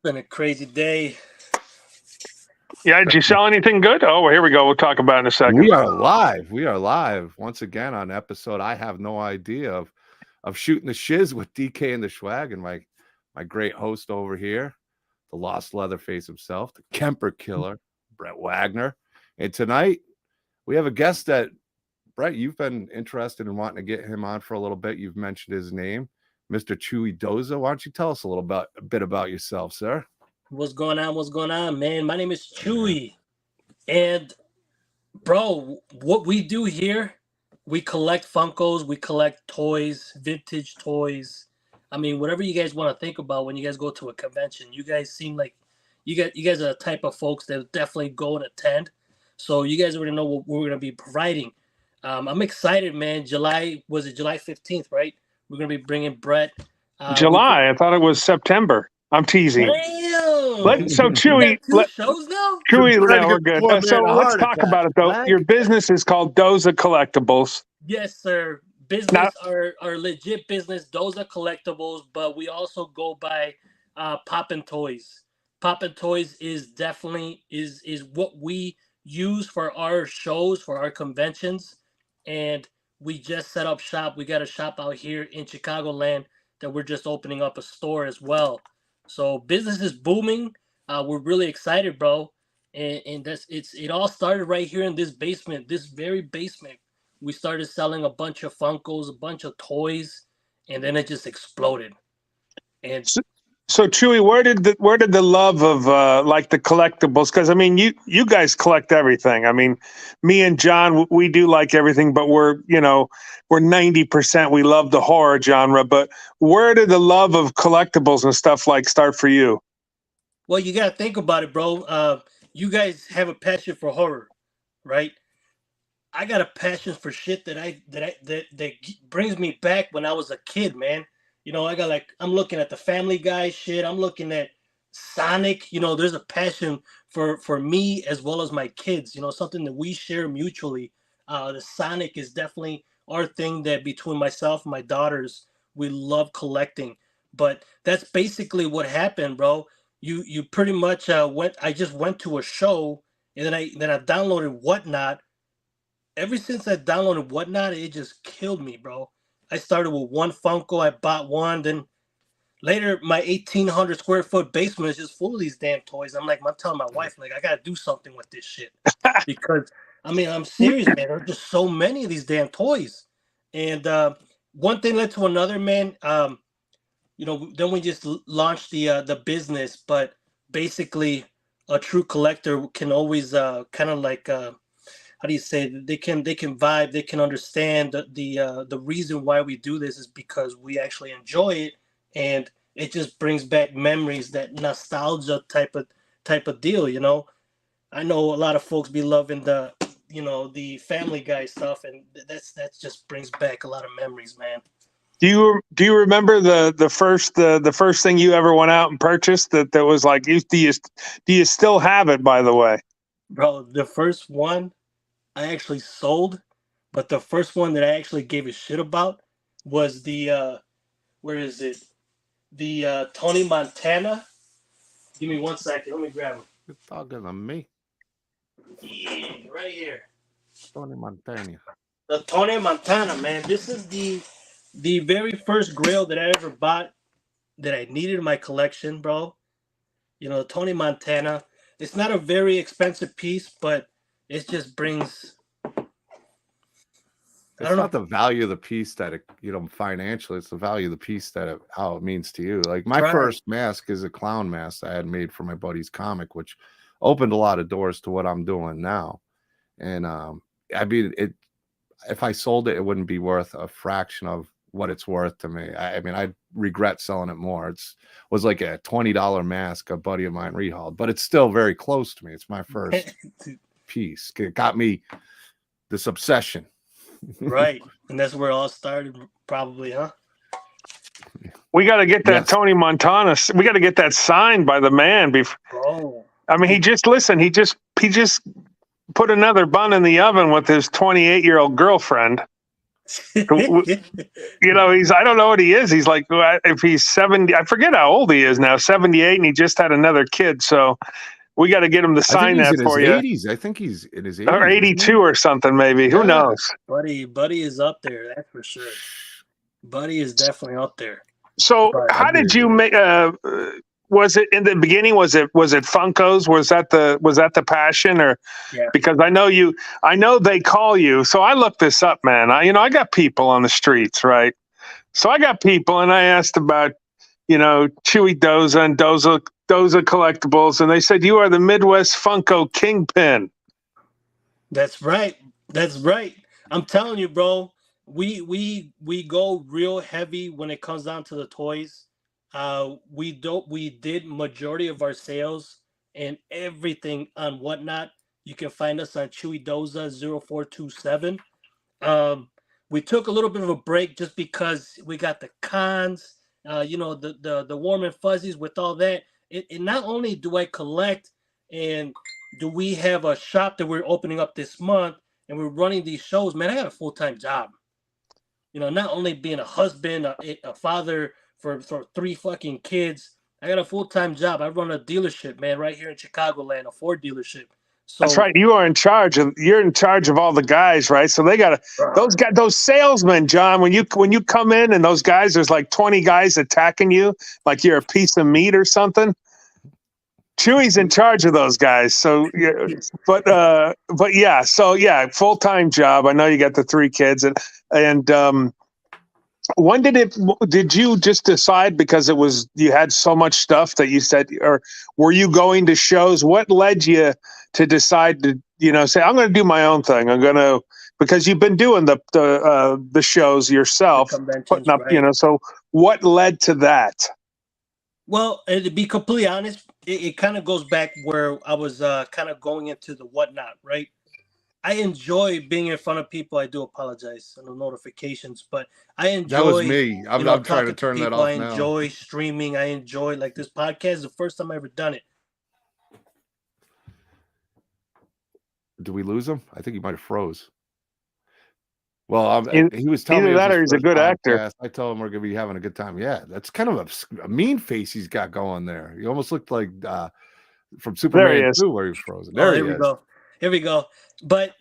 Been a crazy day. Yeah, did you sell anything good? Oh, well, here we go. We'll talk about it in a second. We are live. We are live once again on episode. I have no idea of Shootin the Shizz with DK and The Schwag and my great host over here, the lost Leatherface himself, the Kemper Killer, Brett Wagner. And tonight we have a guest that, Brett, you've been interested in wanting to get him on for a little bit. You've mentioned his name, Mr. Chewie Doza. Why don't you tell us a bit about yourself, sir? What's going on? What's going on, man? My name is Chewie. And, bro, what we do here, we collect Funkos, we collect toys, vintage toys. I mean, whatever you guys want to think about when you guys go to a convention. You guys seem like you guys are the type of folks that definitely go and attend. So you guys already know what we're going to be providing. I'm excited, man. July 15th, right? We're going to be bringing Brett. July? I thought it was September. I'm teasing. So Chewie, shows now? Chewie, no, we're good. So let's talk about it though. Your business is called Doza Collectiblez. Yes, sir. Business are legit business, Doza Collectiblez, but we also go by Poppin Toys. Poppin Toys is definitely is what we use for our shows, for our conventions, and we just set up shop. We got a shop out here in Chicagoland that we're just opening up a store as well. So business is booming. We're really excited, bro. And it all started right here in this basement, this very basement. We started selling a bunch of Funkos, a bunch of toys, and then it just exploded. And so Chewie, where did the love of like the collectibles? Because I mean, you guys collect everything. I mean, me and John, we do like everything, but we're 90%. We love the horror genre. But where did the love of collectibles and stuff like start for you? Well, you gotta think about it, bro. You guys have a passion for horror, right? I got a passion for shit that brings me back when I was a kid, man. I'm looking at the Family Guy shit. I'm looking at Sonic. There's a passion for me as well as my kids. Something that we share mutually. The Sonic is definitely our thing that between myself and my daughters, we love collecting. But that's basically what happened, bro. You pretty much I just went to a show and then I downloaded Whatnot. Ever since I downloaded Whatnot, it just killed me, bro. I started with one Funko. I bought one. Then later, my 1,800 square foot basement is just full of these damn toys. I'm telling my wife, I got to do something with this shit. Because, I'm serious, man. There are just so many of these damn toys. And one thing led to another, man. Then we just launched the business. But basically, a true collector can always kind of like... how do you say, they can vibe, they can understand the reason why we do this is because we actually enjoy it, and it just brings back memories, that nostalgia type of deal. I know a lot of folks be loving the Family Guy stuff, and that just brings back a lot of memories, man. Do you remember the first thing you ever went out and purchased that was like, do you still have it, by the way? Bro, the first one I actually sold, but the first one that I actually gave a shit about was the where is it? The Tony Montana. Give me 1 second. Let me grab him. You're talking to me. Yeah, right here. Tony Montana. The Tony Montana, man. This is the very first Grail that I ever bought that I needed in my collection, bro. The Tony Montana. It's not a very expensive piece, but it just brings. It's not the value of the piece that financially. It's the value of the piece that how it means to you. Like my first mask is a clown mask I had made for my buddy's comic, which opened a lot of doors to what I'm doing now. And if I sold it, it wouldn't be worth a fraction of what it's worth to me. I regret selling it more. It was like a $20 mask a buddy of mine rehauled, but it's still very close to me. It's my first piece. It got me this obsession. Right. And that's where it all started, probably, huh? We got to get that Tony Montana. We got to get that signed by the man. Bro. I mean, he just put another bun in the oven with his 28-year-old girlfriend. You know, I don't know what he is. He's like, if he's 70, I forget how old he is now, 78, and he just had another kid. So we got to get him to I think sign he's that in his for you. 80s. I think he's in his 80s. Or 82 or something, maybe. Who knows? Buddy is up there, that's for sure. Buddy is definitely up there. So how did you make? Was it in the beginning? Was it Funkos? Was that the passion, or because I know they call you. So I looked this up, man. I got people on the streets, right? So I got people, and I asked about Chewie Doza and Doza Collectibles, and they said you are the Midwest Funko kingpin. That's right. I'm telling you, bro. We go real heavy when it comes down to the toys. We did majority of our sales and everything on Whatnot. You can find us on Chewie Doza 0427. We took a little bit of a break just because we got the cons, the warm and fuzzies with all that. It not only do I collect, and do we have a shop that we're opening up this month, and we're running these shows, man, I got a full-time job. Not only being a husband, a father for 3 fucking kids, I got a full-time job. I run a dealership, man, right here in Chicagoland, a Ford dealership. So that's right. You're in charge of all the guys, right? So they got those salesmen, John, when you come in and those guys, there's like 20 guys attacking you like you're a piece of meat or something. Chewie's in charge of those guys. So yeah, but yeah, so yeah, full-time job. I know you got the 3 kids, and when did you just decide, because you had so much stuff that you said, or were you going to shows? What led you to decide to say, I'm going to do my own thing? Because you've been doing the shows yourself, putting up, right. So what led to that? Well, to be completely honest, it kind of goes back where I was kind of going into the Whatnot, right? I enjoy being in front of people. I do apologize on the notifications, but I enjoy. That was me. I'm trying to turn that off now. I enjoy streaming. I enjoy, like, this podcast is the first time I ever done it. Do we lose him? I think he might have froze. Well, he was telling me either that or he's a good actor. I told him we're going to be having a good time. Yeah, that's kind of a mean face he's got going there. He almost looked like from Superman 2 where he was frozen. Here we go. But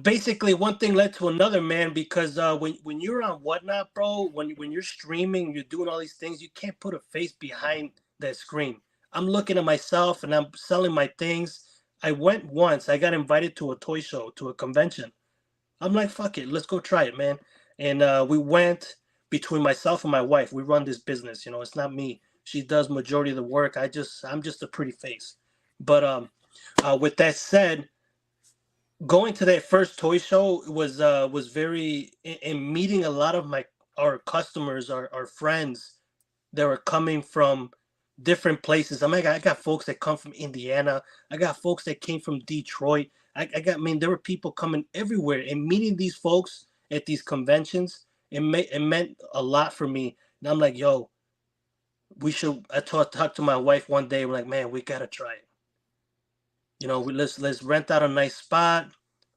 basically, one thing led to another, man, because when you're on Whatnot, bro, when you're streaming, you're doing all these things, you can't put a face behind that screen. I'm looking at myself and I'm selling my things. I went once. I got invited to a toy show, to a convention. I'm like, fuck it, let's go try it, man. And we went, between myself and my wife. We run this business, it's not me. She does majority of the work. I'm just a pretty face. But with that said, going to that first toy show was very, in meeting a lot of our customers, our friends that were coming from different places. I got folks that come from Indiana. I got folks that came from Detroit. There were people coming everywhere, and meeting these folks at these conventions, it meant a lot for me. And I'm like, yo, I talked to my wife one day. We're like, man, we gotta try it. Let's rent out a nice spot.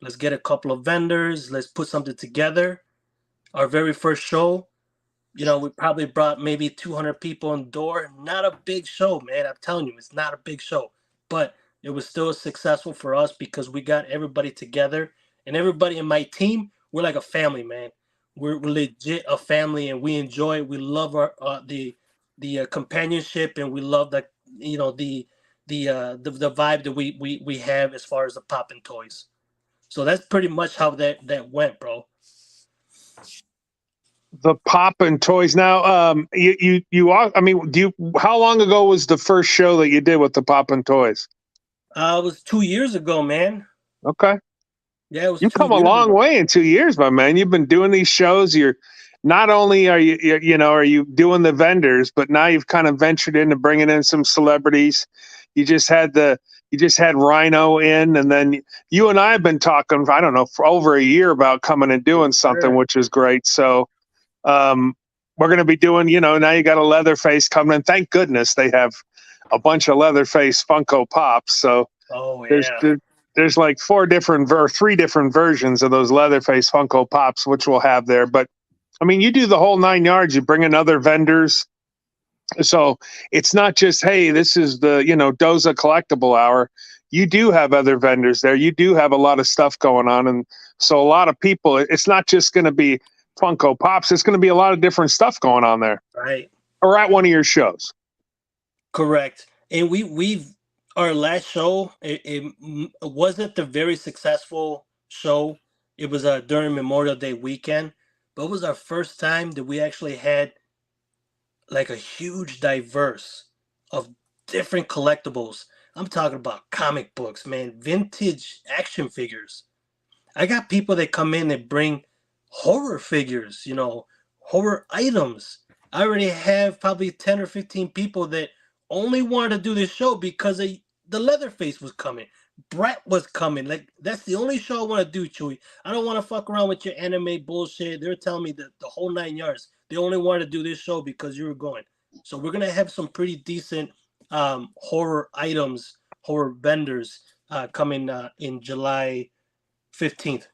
Let's get a couple of vendors. Let's put something together. Our very first show, we probably brought maybe 200 people in the door. Not a big show, man. I'm telling you, it's not a big show, but it was still successful for us because we got everybody together, and everybody in my team, we're like a family, man. We're legit a family, and we enjoy it. We love our the companionship, and we love the vibe that we have as far as the Poppin toys. So that's pretty much how that went, bro. The Poppin toys. Now, how long ago was the first show that you did with the Poppin toys? It was 2 years ago, man. Okay. Yeah, it was. You've come a long way in 2 years, my man. You've been doing these shows. You're not only are you doing the vendors, but now you've kind of ventured into bringing in some celebrities. You just had Rhino in, and then you and I have been talking, I don't know, for over a year about coming and doing something, which is great. So we're going to be doing, now you got a Leatherface coming in. Thank goodness they have a bunch of Leatherface Funko Pops. So there's like three different versions of those Leatherface Funko Pops, which we'll have there. But I mean, you do the whole 9 yards. You bring in other vendors. So it's not just, hey, this is the, Doza Collectible Hour. You do have other vendors there. You do have a lot of stuff going on. And so a lot of people, it's not just going to be Funko Pops. It's going to be a lot of different stuff going on there. Right. Or at one of your shows. Correct. And our last show, it wasn't the very successful show. It was during Memorial Day weekend, but it was our first time that we actually had like a huge diverse of different collectibles. I'm talking about comic books, man, vintage action figures. I got people that come in that bring horror figures, horror items. I already have probably 10 or 15 people that only wanted to do this show because the Leatherface was coming. Brett was coming. Like, that's the only show I want to do, Chewie. I don't want to fuck around with your anime bullshit. They're telling me that the whole 9 yards. They only wanted to do this show because you were going. So we're going to have some pretty decent horror items, horror vendors coming in July 15th.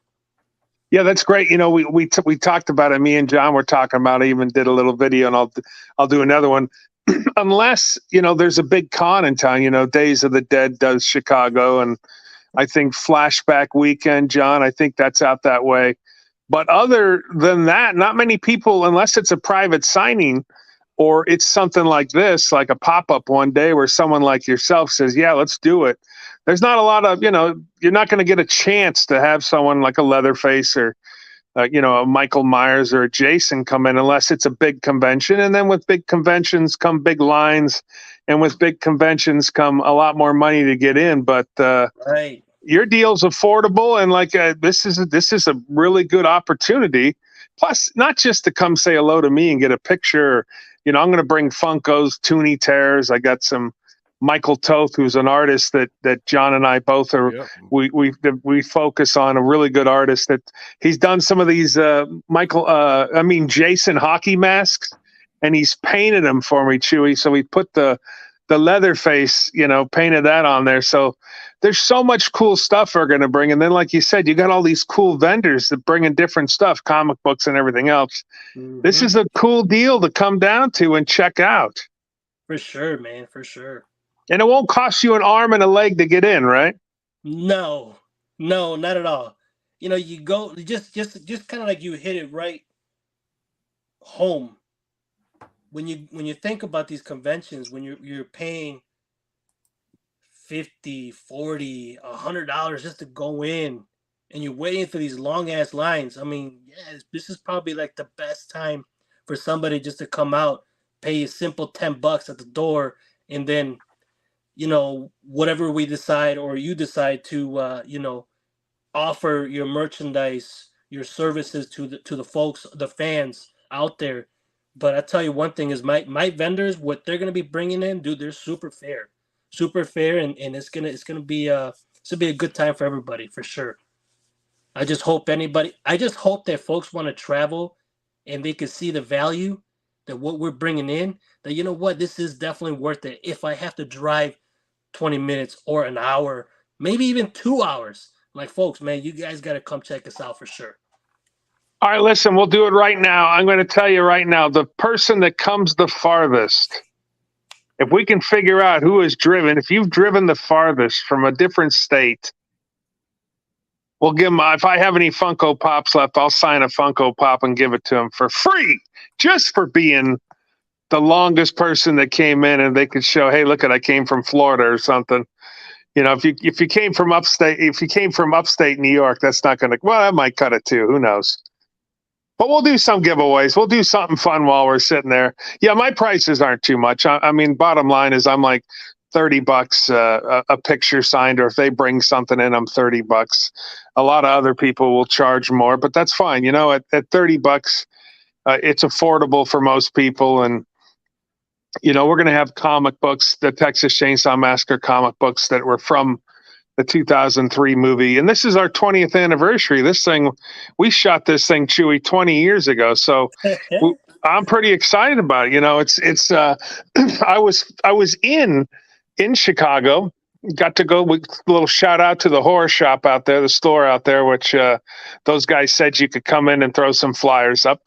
Yeah, that's great. We talked about it. Me and John were talking about it. I even did a little video, and I'll do another one. Unless, there's a big con in town, Days of the Dead does Chicago, and I think Flashback Weekend, John, I think that's out that way. But other than that, not many people, unless it's a private signing or it's something like this, like a pop-up one day where someone like yourself says, yeah, let's do it. There's not a lot of, you're not going to get a chance to have someone like a Leatherface or, a Michael Myers or a Jason come in unless it's a big convention. And then with big conventions come big lines, and with big conventions come a lot more money to get in. But right. Your deal's affordable, and like this is a really good opportunity. Plus, not just to come say hello to me and get a picture. I'm going to bring Funkos, Toonie Tears. I got some Michael Toth, who's an artist that John and I both are. Yep. We focus on, a really good artist that he's done some of these Jason hockey masks, and he's painted them for me, Chewie. So we put the Leatherface, painted that on there. So there's so much cool stuff we're going to bring. And then, like you said, you got all these cool vendors that bring in different stuff, comic books and everything else. Mm-hmm. This is a cool deal to come down to and check out. For sure, man. For sure. And it won't cost you an arm and a leg to get in, right? No, not at all. You go just kind of like you hit it right home. When you think about these conventions, when you're paying $50, $40, $100 just to go in, and you're waiting for these long ass lines. I mean, yeah, this is probably like the best time for somebody just to come out, pay a simple $10 at the door, and then, whatever we decide or you decide to, offer your merchandise, your services to the folks, the fans out there. But I tell you one thing is my vendors, what they're gonna be bringing in, dude, they're super fair, and it's gonna be a good time for everybody for sure. I just hope that folks want to travel and they can see the value that what we're bringing in. That this is definitely worth it. If I have to drive 20 minutes or an hour, maybe even 2 hours, like, folks, man, you guys got to come check us out for sure. All right, listen, we'll do it right now. I'm going to tell you right now, the person that comes the farthest, if we can figure out who has driven, if you've driven the farthest from a different state, we'll give them, if I have any Funko Pops left, I'll sign a Funko Pop and give it to them for free, just for being the longest person that came in, and they could show, hey, look, I came from Florida or something. If you came from upstate New York, that's not going to, well, that might cut it too. Who knows? But we'll do some giveaways. We'll do something fun while we're sitting there. Yeah, my prices aren't too much. I mean, bottom line is I'm like $30 a picture signed, or if they bring something in, I'm $30. A lot of other people will charge more, but that's fine. At $30, it's affordable for most people. And, we're going to have comic books, the Texas Chainsaw Massacre comic books that were from the 2003 movie. And this is our 20th anniversary. We shot this thing, Chewie, 20 years ago. So I'm pretty excited about it. I was in Chicago got to go with a little shout out to the horror shop out there, the store out there, which those guys said you could come in and throw some flyers up.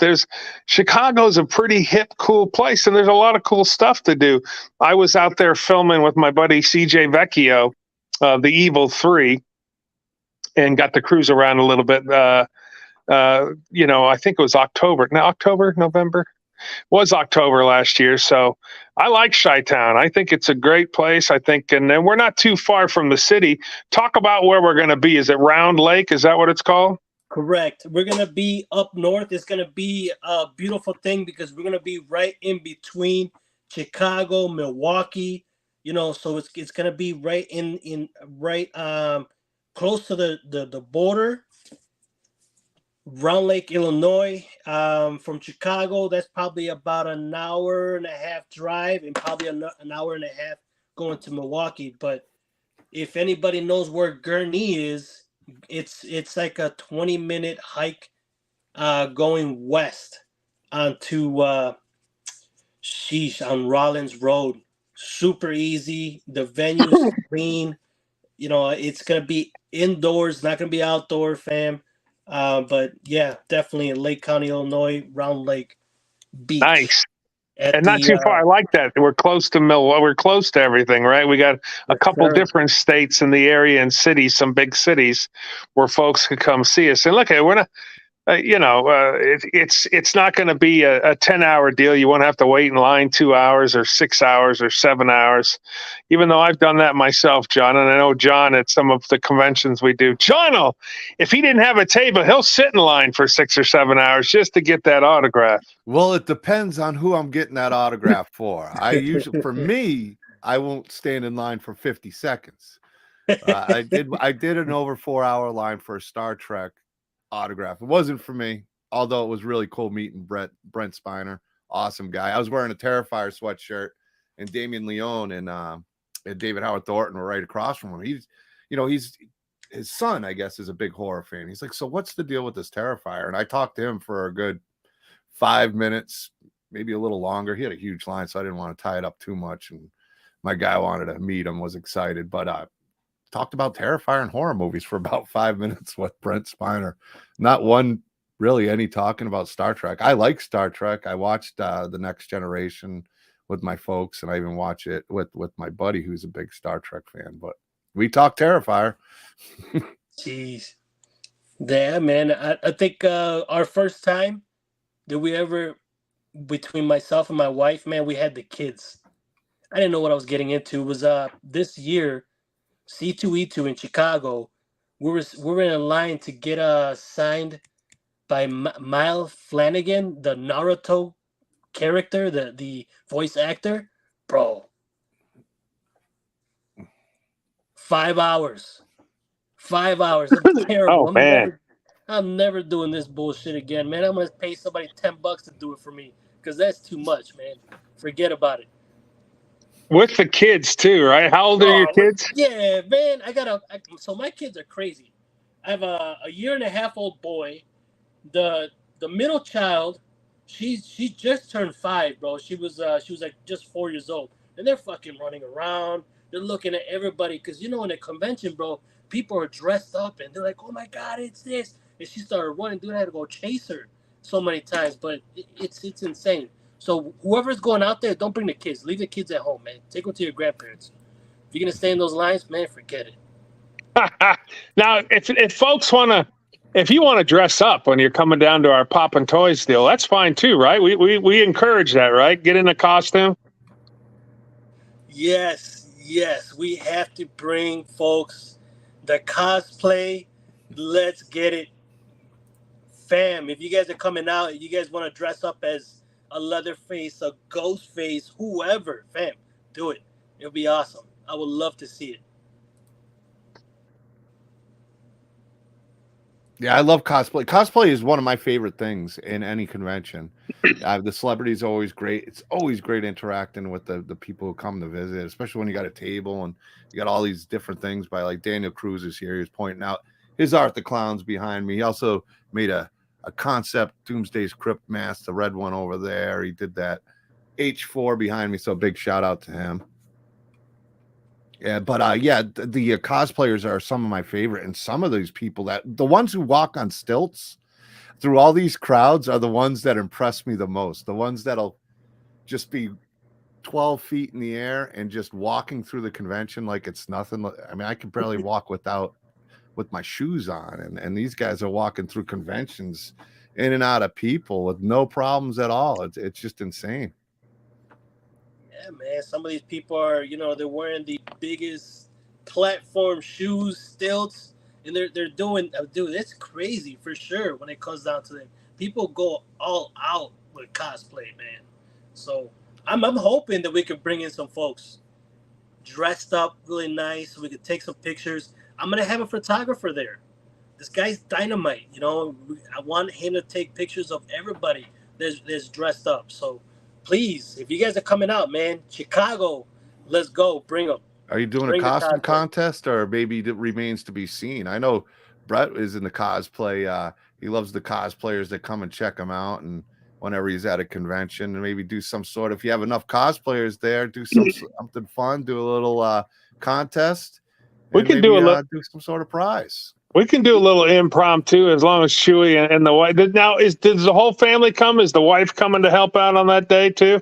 Chicago's a pretty hip, cool place, and there's a lot of cool stuff to do. I was out there filming with my buddy CJ Vecchio, The Evil 3, and got to cruise around a little bit. I think it was November. Was October last year. So I like Chi-Town. I think it's a great place. I think, and then we're not too far from the city. Talk about where we're going to be. Is it Round Lake? Is that what it's called? Correct. We're going to be up north. It's going to be a beautiful thing because we're going to be right in between Chicago, Milwaukee, so it's going to be right close to the border. Round Lake, Illinois, from Chicago. That's probably about an hour and a half drive, and probably an hour and a half going to Milwaukee. But if anybody knows where Gurnee is, it's like a 20-minute hike going west onto on Rollins Road. Super easy. The venue's clean. It's gonna be indoors, not gonna be outdoor, fam. But yeah, definitely in Lake County, Illinois, Round Lake Beach. Nice. And not too far. I like that. We're close to Milwaukee. We're close to everything, right? We got a couple different states in the area and cities, some big cities where folks could come see us. And look, we're not, it's not going to be a 10-hour deal. You won't have to wait in line 2 hours or 6 hours or 7 hours, even though I've done that myself, John. And I know John at some of the conventions we do. John, if he didn't have a table, he'll sit in line for 6 or 7 hours just to get that autograph. Well, it depends on who I'm getting that autograph for. For me, I won't stand in line for 50 seconds. I did an over 4-hour line for a Star Trek autograph. It wasn't for me, although it was really cool meeting Brent Spiner. Awesome guy. I was wearing a Terrifier sweatshirt, and Damian Leone and David Howard Thornton were right across from him. He's his son, I guess, is a big horror fan. He's like, so what's the deal with this Terrifier? And I talked to him for a good 5 minutes, maybe a little longer. He had a huge line, so I didn't want to tie it up too much. And my guy wanted to meet him, was excited, but talked about Terrifier and horror movies for about 5 minutes with Brent Spiner. Not one really any talking about Star Trek. I like Star Trek. I watched The Next Generation with my folks, and I even watch it with my buddy who's a big Star Trek fan. But we talk Terrifier. Jeez. Yeah, man. I think our first time that we ever, between myself and my wife, man, we had the kids. I didn't know what I was getting into. It was this year, C2E2 in Chicago. We were in a line to get signed by Miles Flanagan, the Naruto character, the voice actor. Bro, 5 hours. 5 hours. That's terrible. Oh, man. I'm never doing this bullshit again, man. I'm gonna pay somebody $10 to do it for me because that's too much, man. Forget about it. With the kids too, right? How old are your kids? Yeah, man. So my kids are crazy. I have a 1.5-year-old boy. The middle child, she just turned 5, bro. She was like just 4 years old, and they're fucking running around. They're looking at everybody because in a convention, bro, people are dressed up and they're like, "Oh my god, it's this!" And she started running. Dude, I had to go chase her so many times, but it's insane. So whoever's going out there, don't bring the kids. Leave the kids at home, man. Take them to your grandparents. If you're gonna stay in those lines, man, forget it. Now, if folks if you want to dress up when you're coming down to our Poppin Toys deal, that's fine too, right? We encourage that, right? Get in a costume. Yes, we have to bring folks the cosplay. Let's get it, fam. If you guys are coming out, you guys want to dress up as a Leatherface, a Ghostface, whoever, fam, do it. It'll be awesome. I would love to see it. Yeah, I love cosplay. Cosplay is one of my favorite things in any convention. The celebrities are always great. It's always great interacting with the people who come to visit, especially when you got a table and you got all these different things by like Daniel Cruz is here. He was pointing out his Art the Clowns behind me. He also made a concept Doomsday's Crypt mask, the red one over there. He did that H4 behind me, so big shout out to him. Yeah, but yeah, the cosplayers are some of my favorite, and some of these people that the ones who walk on stilts through all these crowds are the ones that impress me the most. The ones that'll just be 12 feet in the air and just walking through the convention like it's nothing. I mean, I can barely walk with my shoes on, and these guys are walking through conventions in and out of people with no problems at all. It's just insane. Yeah, man. Some of these people are, they're wearing the biggest platform shoes, stilts, and they're doing, dude. It's crazy for sure when it comes down to it. People go all out with cosplay, man. So I'm hoping that we could bring in some folks dressed up really nice so we could take some pictures. I'm gonna have a photographer there. This guy's dynamite. I want him to take pictures of everybody that's dressed up. So please, if you guys are coming out, man, Chicago, let's go. Bring them. Are you doing a Bring the costume cosplay. contest, or maybe it remains to be seen? I know Brett is in the cosplay. He loves the cosplayers that come and check him out, and whenever he's at a convention, and maybe do some sort. If you have enough cosplayers there, do something fun, do a little contest. We can do a little, do some sort of prize. We can do a little impromptu as long as Chewie and the wife. Now, does the whole family come? Is the wife coming to help out on that day too?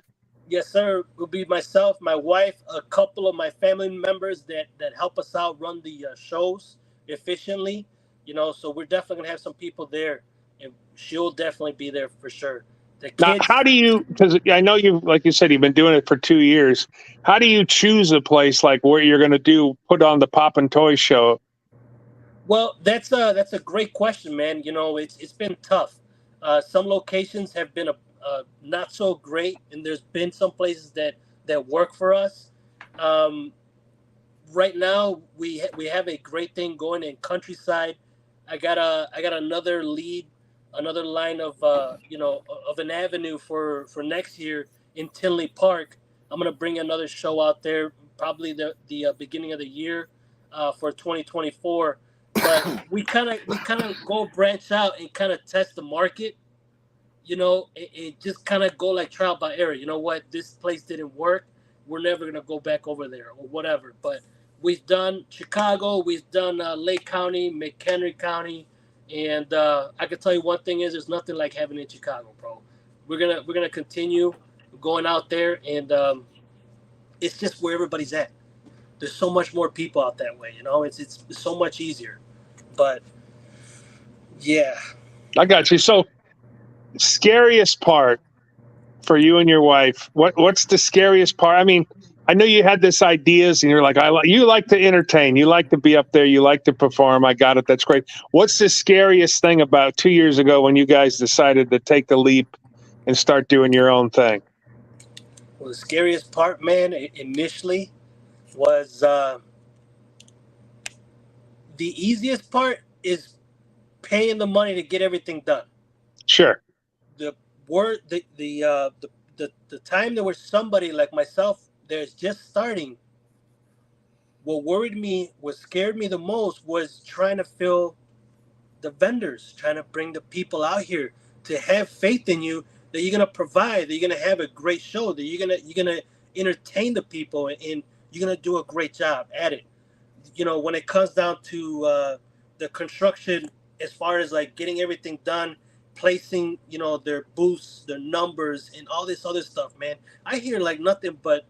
Yes, sir. It will be myself, my wife, a couple of my family members that help us out run the shows efficiently. So we're definitely gonna have some people there, and she'll definitely be there for sure. The Now, kids. how do you? Because I know you, like you said, you've been doing it for 2 years. How do you choose a place like where you're going to put on the Poppin Toy Show? Well, that's a great question, man. It's been tough. Some locations have been not so great, and there's been some places that work for us. Um, right now, we have a great thing going in Countryside. I got another lead, another line of of an avenue for next year in Tinley Park. I'm gonna bring another show out there, probably the beginning of the year, for 2024. But we kind of go branch out and kind of test the market. It just kind of go like trial by error. You know what? This place didn't work. We're never gonna go back over there or whatever. But we've done Chicago, we've done Lake County, McHenry County, and I can tell you one thing is there's nothing like having it in Chicago, bro. We're gonna continue going out there, and it's just where everybody's at. There's so much more people out that way. It's so much easier. But yeah, I got you. So, scariest part for you and your wife. What's the scariest part? I mean, I know you had this ideas, and you're like, you like to entertain, you like to be up there, you like to perform. I got it. That's great. What's the scariest thing about 2 years ago when you guys decided to take the leap and start doing your own thing? well, the scariest part, man, initially was the easiest part is paying the money to get everything done. Sure. The word, the time there was somebody like myself that's just starting. What worried me, what scared me the most, was trying to fill the vendors, trying to bring the people out here to have faith in you that you're gonna provide, that you're gonna have a great show, that you're gonna entertain the people, and you're gonna do a great job at it. When it comes down to the construction, as far as like getting everything done, placing their booths, their numbers, and all this other stuff, man, I hear like nothing but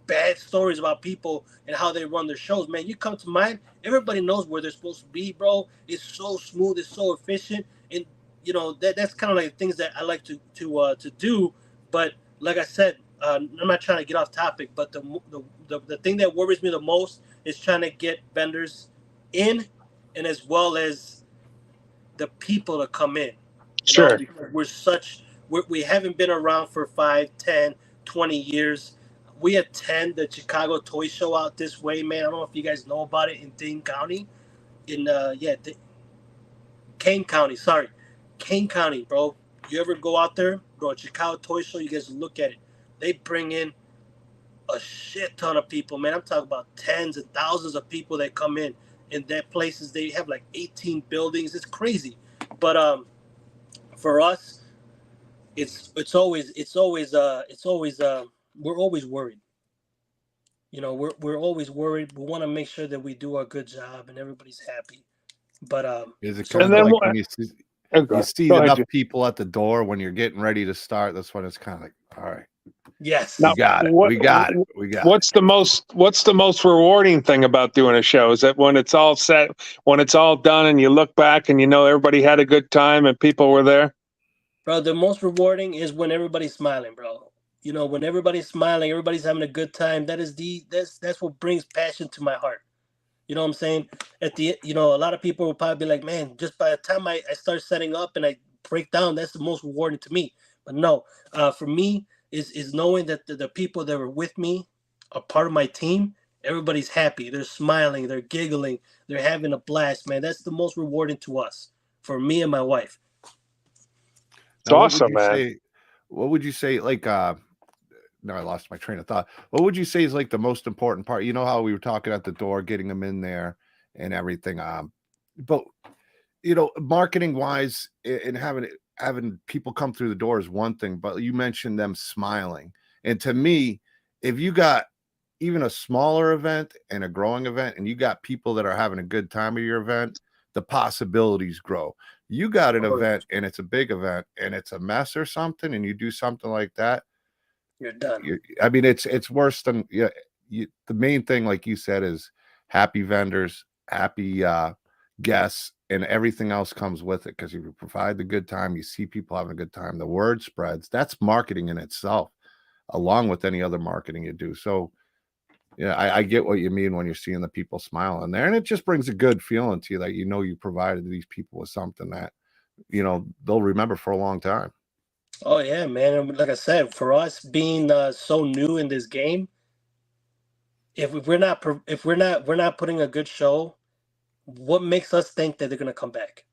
bad stories about people and how they run their shows, man. You come to mine, everybody knows where they're supposed to be, bro. It's so smooth, it's so efficient, and that's kind of like things that I like to do. But like I said, I'm not trying to get off topic, but the thing that worries me the most is trying to get vendors in, and as well as the people to come in. Sure. We haven't been around for 5, 10, 20 years. We attend the Chicago Toy Show out this way, man. I don't know if you guys know about it in Dane County. Kane County, sorry. Kane County, bro. You ever go out there, bro, Chicago Toy Show, you guys look at it. They bring in a shit ton of people, man. I'm talking about tens and thousands of people that come in. In that places, they have like 18 buildings. It's crazy. But for us, it's always we're always worried. You know, we're always worried. We want to make sure that we do a good job and everybody's happy. But Is it so kind And of then like what? when you see Go ahead, enough Jim. people at the door when you're getting ready to start? That's when it's kind of like, all right, yes, Now, we got it, we got it, we got it. what's the most rewarding thing about doing a show? Is that when it's all set, when it's all done, and you look back and you know everybody had a good time and people were there? bro. The most rewarding is when everybody's smiling, bro. You know, when everybody's smiling, everybody's having a good time. That's what brings passion to my heart. You know what I'm saying? At the a lot of people will probably be like, man, just by the time I start setting up and I break down, that's the most rewarding to me. But no, for me is knowing that the people that were with me are part of my team. Everybody's happy. They're smiling. They're giggling. They're having a blast, man. That's the most rewarding to us, for me and my wife. It's Now, awesome, man. What would you say, like, no, I lost my train of thought. What would you say is like the most important part? You know how we were talking at the door, getting them in there and everything. But you know, marketing wise and having people come through the door is one thing, but you mentioned them smiling. And to me, if you got even a smaller event and a growing event, and you got people that are having a good time at your event, the possibilities grow. You got an event and it's a big event and it's a mess or something, and you do something like that, You're done. I mean, it's worse than the main thing, like you said, is happy vendors, happy guests, and everything else comes with it. Because if you provide the good time, you see people having a good time, the word spreads. That's marketing in itself, along with any other marketing you do. So, yeah, I get what you mean when you're seeing the people smiling there, and it just brings a good feeling to you that you know you provided these people with something that they'll remember for a long time. Oh yeah, man. And like I said, for us being so new in this game, if we're not putting a good show, what makes us think that they're gonna come back?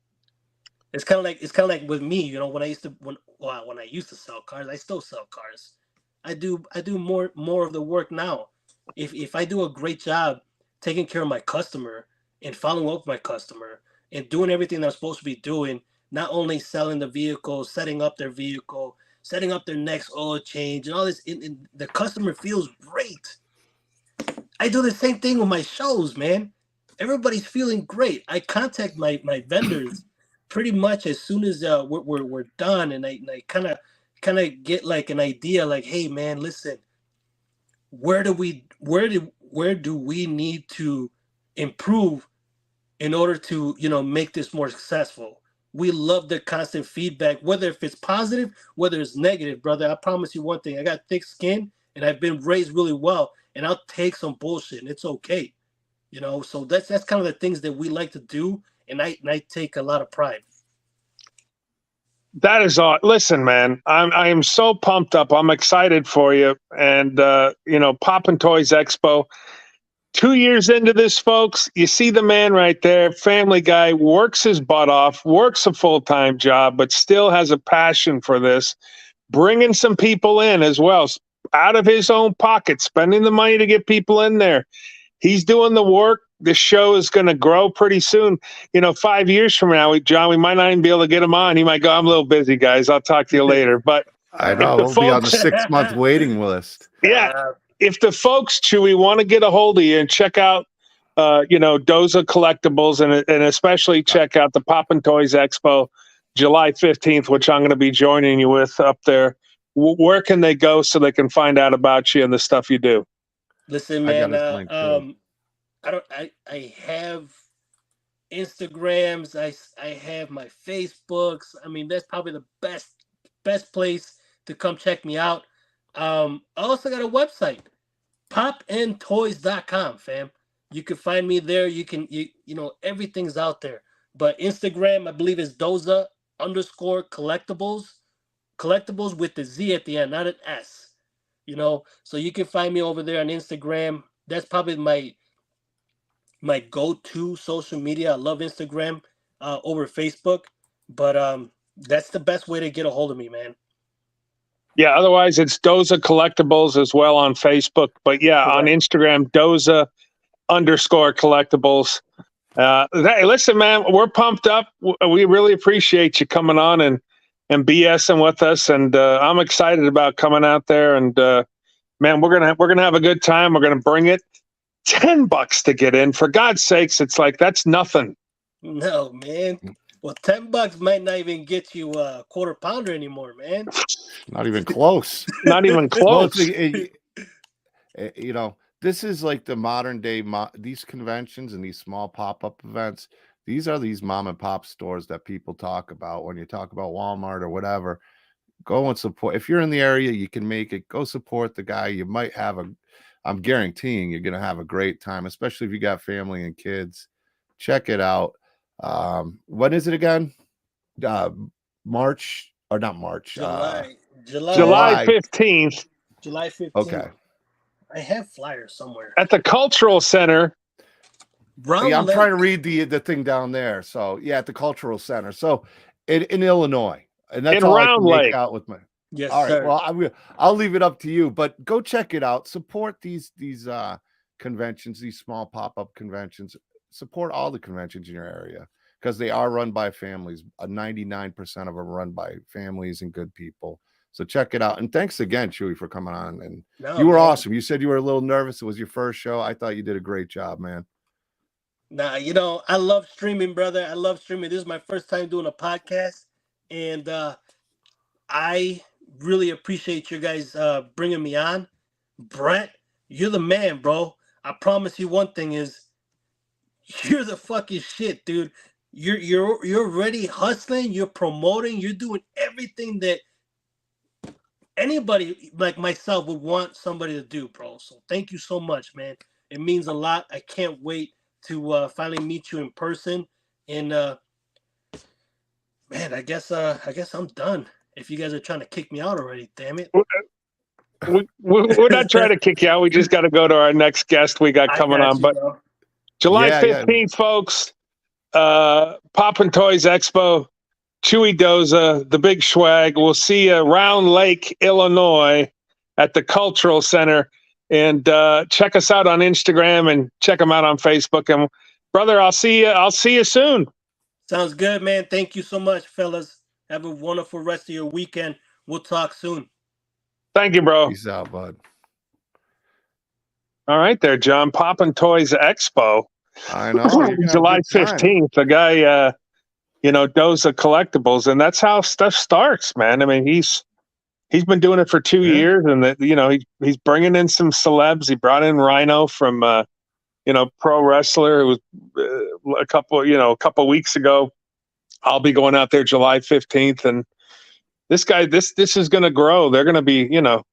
It's kind of like with me, when I used to sell cars, I still sell cars. I do more of the work now. If I do a great job taking care of my customer and following up with my customer and doing everything that I'm supposed to be doing, not only selling the vehicle, setting up their vehicle, setting up their next oil change and all this, and the customer feels great. I do the same thing with my shows, man. Everybody's feeling great. I contact my vendors pretty much as soon as we're done, and I kind of get like an idea, like, hey man, listen, where do we need to improve in order to make this more successful. We love the constant feedback, whether if it's positive, whether it's negative, brother. I promise you one thing: I got thick skin, and I've been raised really well, and I'll take some bullshit, and it's okay. So that's kind of the things that we like to do, and I take a lot of pride. That is all. Listen, man, I am so pumped up. I'm excited for you. And Poppin Toys Expo. 2 years into this, folks, you see the man right there, family guy, works his butt off, works a full-time job, but still has a passion for this, bringing some people in as well, out of his own pocket, spending the money to get people in there. He's doing the work. The show is going to grow pretty soon. 5 years from now, John, we might not even be able to get him on. He might go, I'm a little busy, guys. I'll talk to you later. But I know we'll be on the 6-month waiting list. Yeah. If the folks, Chewie, want to get a hold of you and check out, Doza Collectibles, and especially check out the Poppin Toys Expo, July 15th, which I'm going to be joining you with up there, where can they go so they can find out about you and the stuff you do? Listen, man, I have Instagrams, I have my Facebooks. I mean, that's probably the best place to come check me out. I also got a website, poppintoys.com, fam. You can find me there. Everything's out there. But Instagram, I believe, is Doza_Collectibles. Collectibles with the Z at the end, not an S. So you can find me over there on Instagram. That's probably my go-to social media. I love Instagram over Facebook, but that's the best way to get a hold of me, man. Yeah, otherwise it's Doza Collectibles as well on Facebook. But yeah, correct. On Instagram, Doza_Collectibles. Listen, man, we're pumped up. We really appreciate you coming on and BSing with us. And I'm excited about coming out there and man, we're gonna have a good time. We're gonna bring it. $10 to get in. For God's sakes, it's like that's nothing. No, man. Well, $10 might not even get you a quarter pounder anymore, man. Not even close. Not even Well, close. you know, this is like the modern day. These conventions and these small pop-up events. These are these mom and pop stores that people talk about when you talk about Walmart or whatever. Go and support. If you're in the area, you can make it. Go support the guy. You might have I'm guaranteeing you're going to have a great time, especially if you got family and kids. Check it out. When is it again? March or not March? July July 15th. July 15th. Okay. I have flyers somewhere. At the Cultural Center. Yeah, I'm trying to read the thing down there. So yeah, at the Cultural Center. So in Illinois. And that's in all Round I can Lake. make out with my. Yes, all right. sir. Well, I'll leave it up to you, but go check it out. Support these conventions, these small pop-up conventions. Support all the conventions in your area because they are run by families. 99% of them are run by families and good people. So check it out. And thanks again, Chewie, for coming on. And you were awesome. You said you were a little nervous. It was your first show. I thought you did a great job, man. Nah, you know, I love streaming, brother. I love streaming. This is my first time doing a podcast. And I really appreciate you guys bringing me on. Brett, you're the man, bro. I promise you one thing is you're the fucking shit, dude. You're already hustling, you're promoting, you're doing everything that anybody like myself would want somebody to do, bro. So thank you so much, man. It means a lot. I can't wait to finally meet you in person. And man, I guess I'm done. If you guys are trying to kick me out already, damn it. We're not trying to kick you out. We just got to go to our next guest we got coming on. But July 15th, folks, Poppin Toyz Expo, Chewie Doza, the Big Schwag. We'll see you Round Lake, Illinois at the Cultural Center. And check us out on Instagram and check them out on Facebook. And brother, I'll see you soon. Sounds good, man. Thank you so much, fellas. Have a wonderful rest of your weekend. We'll talk soon. Thank you, bro. Peace out, bud. All right there, John. Poppin Toyz Expo. I know. July 15th. The guy, Doza Collectiblez. And that's how stuff starts, man. I mean, he's been doing it for 2 years. And, he's bringing in some celebs. He brought in Rhino from, pro wrestler. It was a couple weeks ago. I'll be going out there July 15th, and this guy, this is going to grow. They're going to be,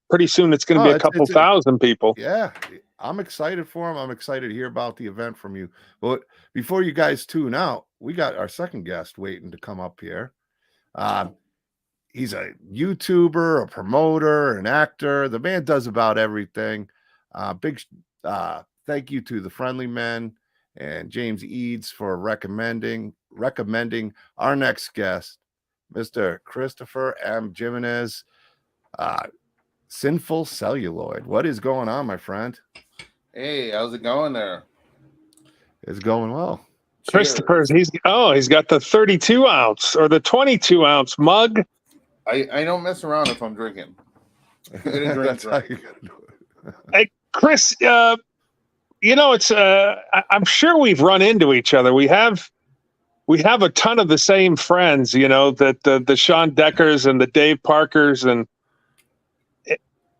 pretty soon. It's going to be a couple thousand people. Yeah, I'm excited for him. I'm excited to hear about the event from you. But before you guys tune out, we got our second guest waiting to come up here. He's a YouTuber, a promoter, an actor. The man does about everything. Big thank you to the Friendly Men and James Eads for recommending our next guest, Mr. Christopher M. Jimenez, Sinfulcelluloid. What is going on, my friend? Hey, how's it going there? It's going well. Christopher, he's got the 32 ounce or the 22 ounce mug. I don't mess around if I'm drinking. That's how you gotta do it. Hey, Chris, it's I'm sure we've run into each other. We have a ton of the same friends, that the Sean Deckers and the Dave Parkers and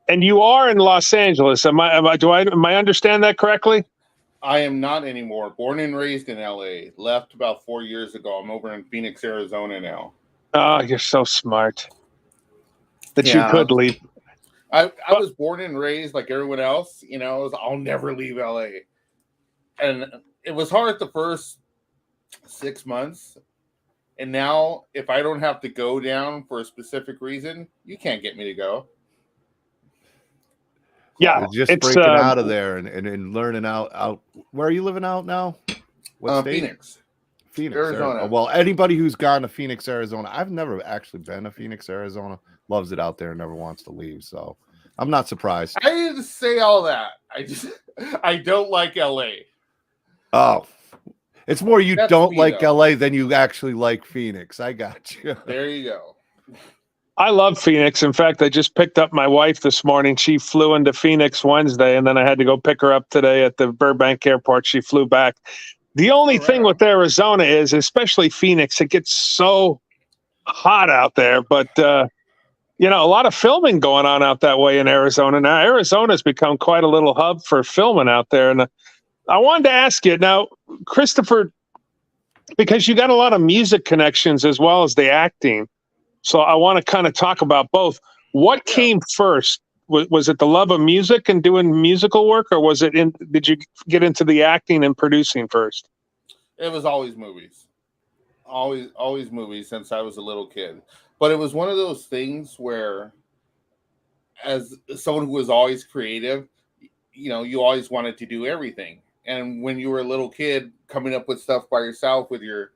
you are in Los Angeles. Am I understand that correctly? I am not anymore. Born and raised in LA. Left about 4 years ago. I'm over in Phoenix, Arizona now. Oh, you're so smart that you could leave. I was born and raised like everyone else, I'll never leave LA. And it was hard the first 6 months. And now if I don't have to go down for a specific reason, you can't get me to go. Yeah, just breaking out of there and learning out. Where are you living out now? What state? Phoenix, Arizona. Well, anybody who's gone to Phoenix, Arizona, I've never actually been to Phoenix, Arizona. Loves it out there, never wants to leave. So I'm not surprised. I didn't say all that. I don't like LA. Oh, it's more don't like LA than you actually like Phoenix. I got you. There you go. I love Phoenix. In fact, I just picked up my wife this morning. She flew into Phoenix Wednesday, and then I had to go pick her up today at the Burbank airport. She flew back. The only thing with Arizona is, especially Phoenix, it gets so hot out there. But, you know, a lot of filming going on out that way in Arizona. Now, Arizona's become quite a little hub for filming out there. And I wanted to ask you now, Christopher, because you got a lot of music connections as well as the acting. So I want to kind of talk about both. What came first? Was it the love of music and doing musical work, or was it did you get into the acting and producing first? It was always movies. Always movies since I was a little kid. But it was one of those things where, as someone who was always creative, you know, you always wanted to do everything. And when you were a little kid, coming up with stuff by yourself with your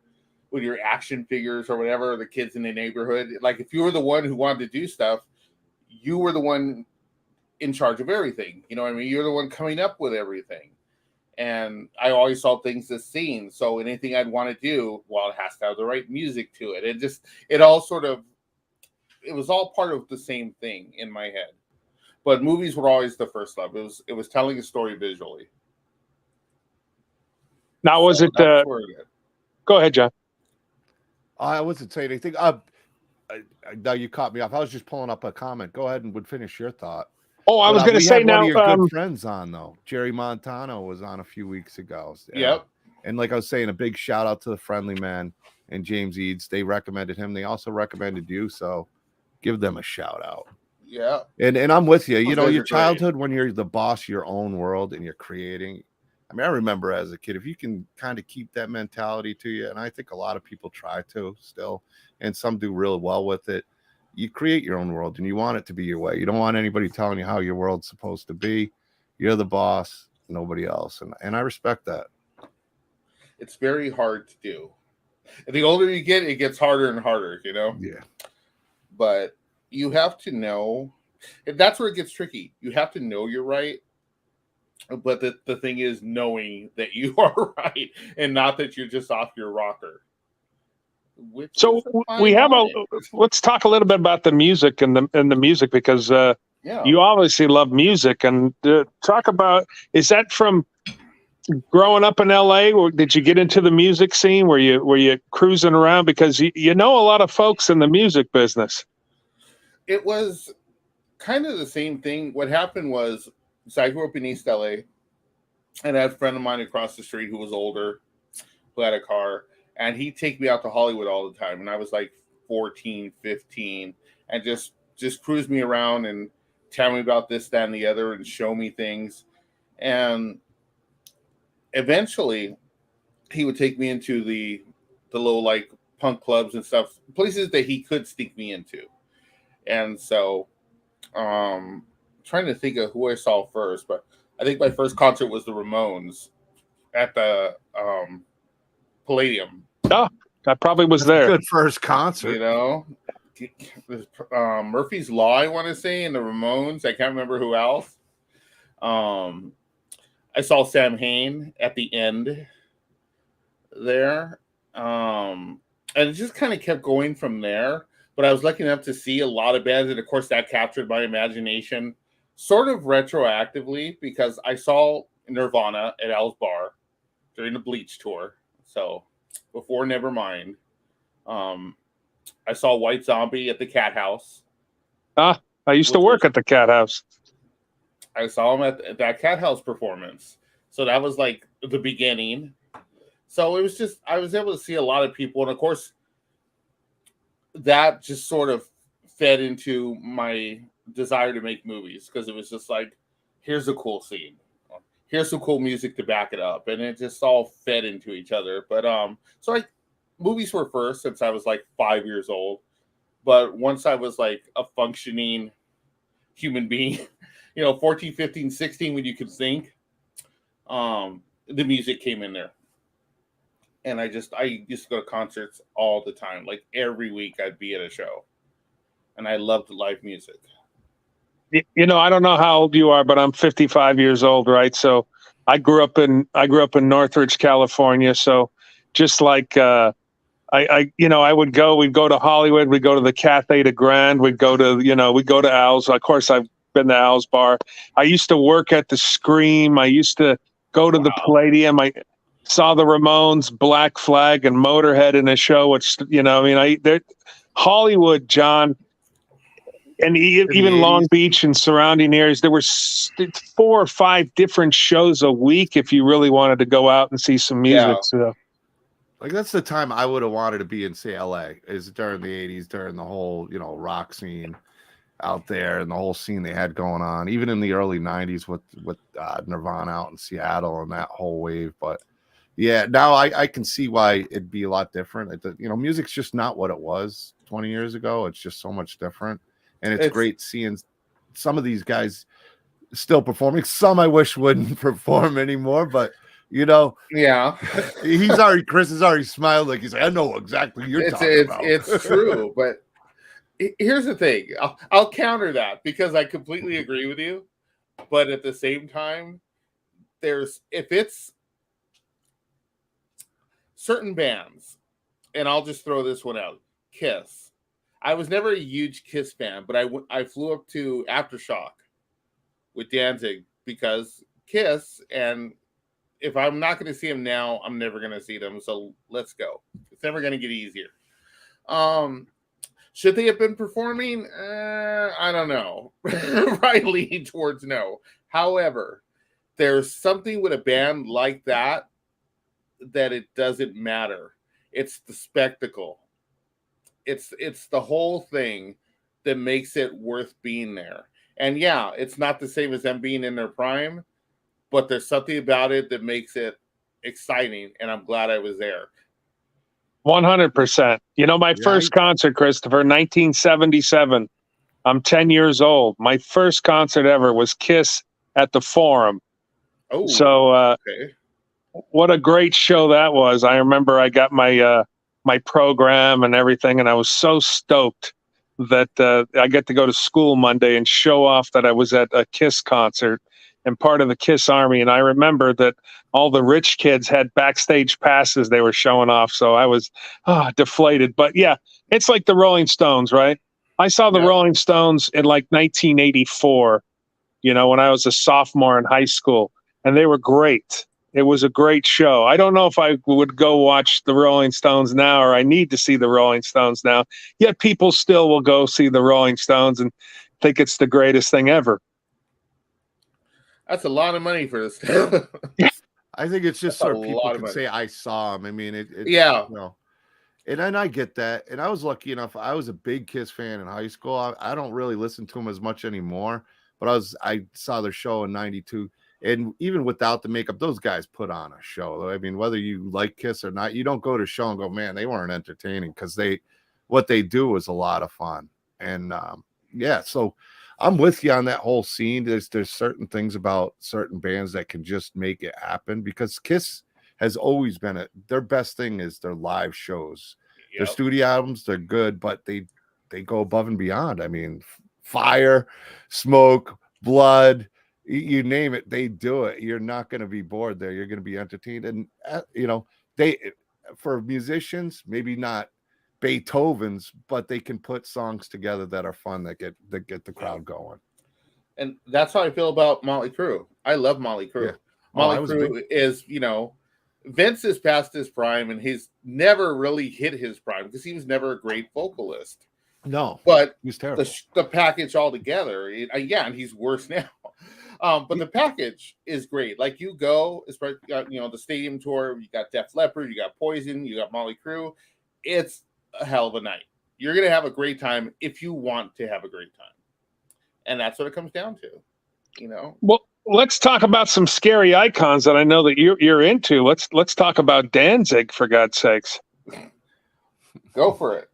action figures or whatever, the kids in the neighborhood, like if you were the one who wanted to do stuff, you were the one in charge of everything. You know what I mean? You're the one coming up with everything. And I always saw things as scenes. So anything I'd want to do, well, it has to have the right music to it. It was all part of the same thing in my head. But movies were always the first love. It was telling a story visually. Now, was it? Go ahead, John. I wasn't saying anything. Now you caught me off. I was just pulling up a comment. Go ahead and would finish your thought. Oh, I was going to say now. One of your good friends on though. Jerry Montano was on a few weeks ago. Yep. And like I was saying, a big shout out to the Friendly Man and James Eads. They recommended him. They also recommended you. So give them a shout out. Yeah. And I'm with you. You know, your childhood when you're the boss of your own world and you're creating. I mean, I remember as a kid, if you can kind of keep that mentality to you, and I think a lot of people try to still, and some do really well with it, you create your own world and you want it to be your way. You don't want anybody telling you how your world's supposed to be. You're the boss, nobody else. And I respect that. It's very hard to do. And the older you get, it gets harder and harder, you know? Yeah. But you have to know, and that's where it gets tricky. You have to know you're right. But the thing is knowing that you are right and not that you're just off your rocker. So we have let's talk a little bit about the music and the music, because you obviously love music, and talk about, is that from growing up in LA, or did you get into the music scene? Were you cruising around? Because you know a lot of folks in the music business. It was kind of the same thing. What happened was, so I grew up in East LA, and I had a friend of mine across the street who was older, who had a car, and he'd take me out to Hollywood all the time. And I was like 14, 15, and just cruise me around and tell me about this, that, and the other, and show me things. And eventually, he would take me into the little like punk clubs and stuff, places that he could sneak me into. And so, trying to think of who I saw first, but I think my first concert was the Ramones at the Palladium. Oh, I probably was there. Good first concert. You know, Murphy's Law, I want to say, and the Ramones. I can't remember who else. I saw Sam Hain at the end there. And it just kind of kept going from there. But I was lucky enough to see a lot of bands, and of course that captured my imagination sort of retroactively, because I saw Nirvana at Al's Bar during the Bleach tour. So before Nevermind. I saw White Zombie at the Cat House. I used to work at the Cat House. I saw him at that Cat House performance. So that was like the beginning. So it was just, I was able to see a lot of people. And of course, that just sort of fed into my desire to make movies, because it was just like, here's a cool scene, here's some cool music to back it up, and it just all fed into each other. But so movies were first since I was like 5 years old, but once I was like a functioning human being, 14, 15, 16, when you could think, the music came in there. And I used to go to concerts all the time. Like every week I'd be at a show. And I loved live music. I don't know how old you are, but I'm 55 years old, right? So I grew up in Northridge, California. So just like we'd go to Hollywood, we'd go to the Cathay de Grande, we'd go to Al's. Of course, I've been to Al's bar. I used to work at the Scream. I used to go to the Palladium. I saw the Ramones, Black Flag, and Motorhead in a show. Which Hollywood, John, and even Long Beach and surrounding areas. There were 4 or 5 different shows a week if you really wanted to go out and see some music. Yeah. So. Like that's the time I would have wanted to be in, say, LA, is during the 80s, during the whole, rock scene out there and the whole scene they had going on, even in the early 90s with Nirvana out in Seattle and that whole wave. But yeah, now I can see why it'd be a lot different. Music's just not what it was 20 years ago. It's just so much different. And it's great seeing some of these guys still performing. Some I wish wouldn't perform anymore, but yeah, Chris has already smiled, like he's like, I know exactly you're talking about. It's true, but here's the thing. I'll counter that because I completely agree with you, but at the same time, if it's certain bands, and I'll just throw this one out, Kiss. I was never a huge Kiss fan, but I flew up to Aftershock with Danzig because Kiss, and if I'm not going to see them now, I'm never going to see them. So let's go. It's never going to get easier. Should they have been performing? I don't know. I lean towards no. However, there's something with a band like that it doesn't matter. It's the spectacle. It's the whole thing that makes it worth being there. And yeah, it's not the same as them being in their prime, but there's something about it that makes it exciting, and I'm glad I was there. 100%. My first concert, Christopher, 1977. I'm 10 years old. My first concert ever was Kiss at the Forum. Oh, so okay. What a great show that was. I remember I got my my program and everything, and I was so stoked that I get to go to school Monday and show off that I was at a Kiss concert and part of the Kiss Army. And I remember that all the rich kids had backstage passes they were showing off. So I was deflated. But yeah, it's like the Rolling Stones, right? I saw the Rolling Stones in like 1984, when I was a sophomore in high school, and they were great. It was a great show. I don't know if I would go watch the Rolling Stones now, or I need to see the Rolling Stones now. Yet people still will go see the Rolling Stones and think it's the greatest thing ever. That's a lot of money for this. I think it's just so people can say I saw him. I mean, and then I get that. And I was lucky enough. I was a big Kiss fan in high school. I don't really listen to them as much anymore, but I saw their show in '92. And even without the makeup, those guys put on a show. I mean, whether you like Kiss or not, you don't go to a show and go, man, they weren't entertaining, because what they do was a lot of fun. And so I'm with you on that whole scene. There's certain things about certain bands that can just make it happen, because Kiss has always been their best thing is their live shows. Yep. Their studio albums, they're good, but they go above and beyond. I mean, fire, smoke, blood, you name it, they do it. You're not going to be bored there. You're going to be entertained. And for musicians, maybe not Beethoven's, but they can put songs together that are fun, that get the crowd going. And that's how I feel about Motley Crue. I love Motley Crue. Yeah. Motley Crue is, Vince is past his prime, and he's never really hit his prime because he was never a great vocalist. No, but he was terrible. The package altogether, and he's worse now. But the package is great. Like, you go, especially the stadium tour. You got Def Leppard, you got Poison, you got Motley Crue. It's a hell of a night. You're gonna have a great time if you want to have a great time, and that's what it comes down to. Well, let's talk about some scary icons that I know that you're into. Let's talk about Danzig, for God's sakes. Go for it.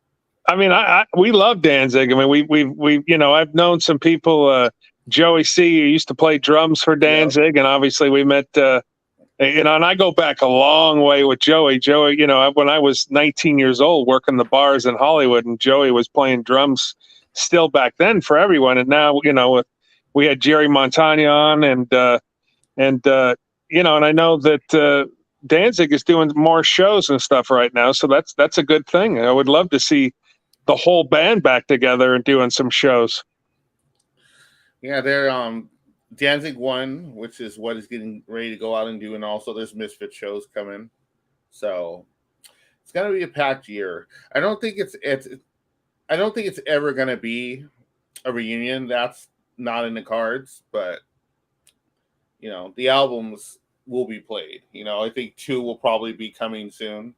I mean, we love Danzig. I mean, we I've known some people. Joey C, who used to play drums for Danzig, and obviously we met. And I go back a long way with Joey. Joey, when I was 19 years old, working the bars in Hollywood, and Joey was playing drums still back then for everyone. And now, we had Jerry Montagna on, and I know that Danzig is doing more shows and stuff right now, so that's a good thing. I would love to see the whole band back together and doing some shows. Yeah, they're Danzig 1, which is what is getting ready to go out and do, and also there's Misfit shows coming. So it's gonna be a packed year. I don't think it's ever gonna be a reunion. That's not in the cards, but the albums will be played. I think 2 will probably be coming soon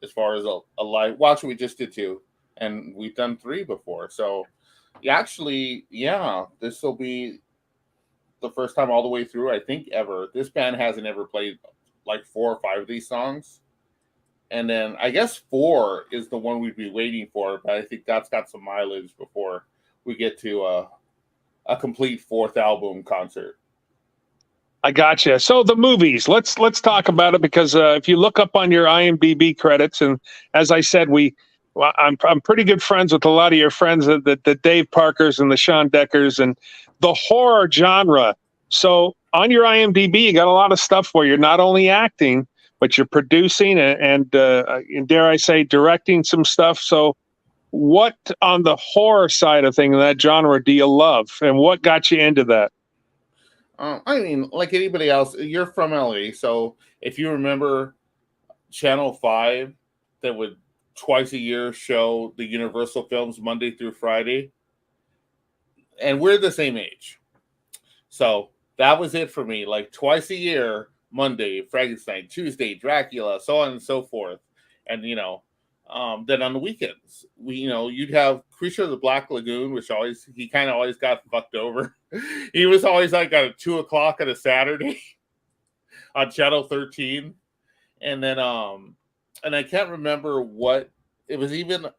as far as a live watch. We just did 2, and we've done 3 before. So actually, this will be the first time all the way through, I think, ever. This band hasn't ever played like 4 or 5 of these songs. And then I guess 4 is the one we'd be waiting for, but I think that's got some mileage before we get to a complete 4th album concert. I gotcha. So the movies, let's talk about it, because if you look up on your IMDb credits, and as I said, I'm pretty good friends with a lot of your friends, the Dave Parkers and the Sean Deckers, and the horror genre. So on your IMDb, you got a lot of stuff where you're not only acting, but you're producing and dare I say, directing some stuff. So what on the horror side of things, that genre, do you love, and what got you into that? I mean, like anybody else, you're from LA, so if you remember Channel 5 that would twice a year show the Universal films Monday through Friday, and we're the same age. So that was it for me. Like twice a year, Monday, Frankenstein, Tuesday, Dracula, so on and so forth. And, then on the weekends, you'd have Creature of the Black Lagoon, which he kind of always got fucked over. He was always like at 2:00 on a Saturday on Channel 13. And then, and I can't remember what it was either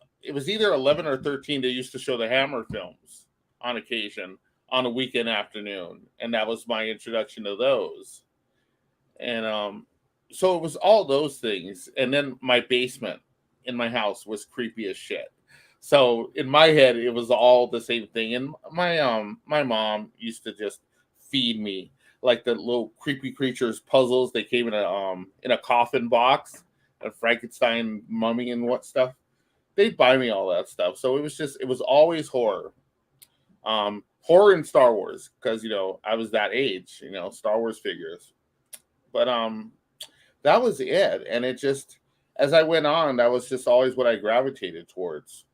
11 or 13. They used to show the Hammer films on occasion on a weekend afternoon. And that was my introduction to those. And, so it was all those things. And then my basement in my house was creepy as shit. So in my head, it was all the same thing. And my mom used to just feed me like the little creepy creatures puzzles. They came in a coffin box, a Frankenstein mummy and what stuff. They'd buy me all that stuff. So it was always horror. Horror and Star Wars, because I was that age, Star Wars figures. But that was it. And it just, as I went on, that was just always what I gravitated towards.